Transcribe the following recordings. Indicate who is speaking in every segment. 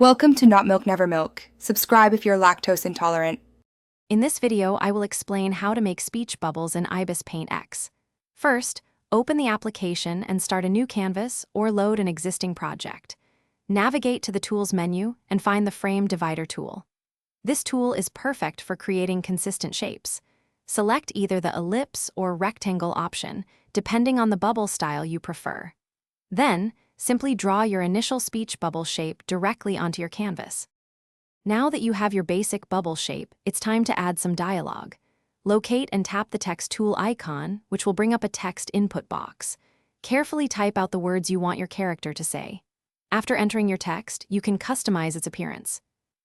Speaker 1: Welcome to Not Milk Never Milk. Subscribe if you're lactose intolerant.
Speaker 2: In this video, I will explain how to make speech bubbles in Ibis Paint X. First, open the application and start a new canvas or load an existing project. Navigate to the Tools menu and find the Frame Divider tool. This tool is perfect for creating consistent shapes. Select either the ellipse or rectangle option, depending on the bubble style you prefer. Then, simply draw your initial speech bubble shape directly onto your canvas. Now that you have your basic bubble shape, it's time to add some dialogue. Locate and tap the text tool icon, which will bring up a text input box. Carefully type out the words you want your character to say. After entering your text, you can customize its appearance.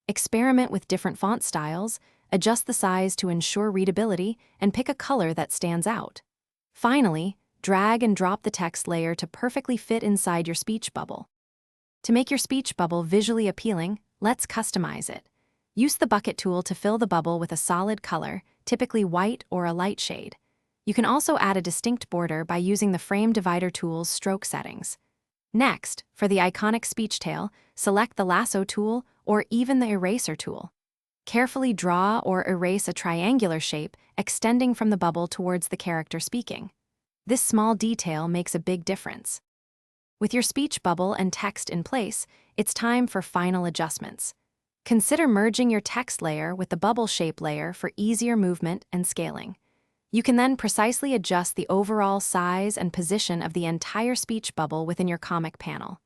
Speaker 2: Experiment with different font styles, adjust the size to ensure readability, and pick a color that stands out. Finally, drag and drop the text layer to perfectly fit inside your speech bubble. To make your speech bubble visually appealing, let's customize it. Use the bucket tool to fill the bubble with a solid color, typically white or a light shade. You can also add a distinct border by using the Frame Divider tool's stroke settings. Next, for the iconic speech tail, select the lasso tool or even the eraser tool. Carefully draw or erase a triangular shape extending from the bubble towards the character speaking. This small detail makes a big difference. With your speech bubble and text in place, it's time for final adjustments. Consider merging your text layer with the bubble shape layer for easier movement and scaling. You can then precisely adjust the overall size and position of the entire speech bubble within your comic panel.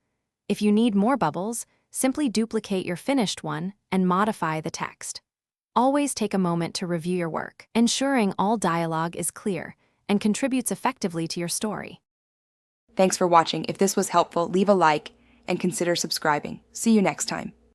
Speaker 2: If you need more bubbles, simply duplicate your finished one and modify the text. Always take a moment to review your work, ensuring all dialogue is clear and contributes effectively to your story.
Speaker 1: Thanks for watching. If this was helpful, leave a like and consider subscribing. See you next time.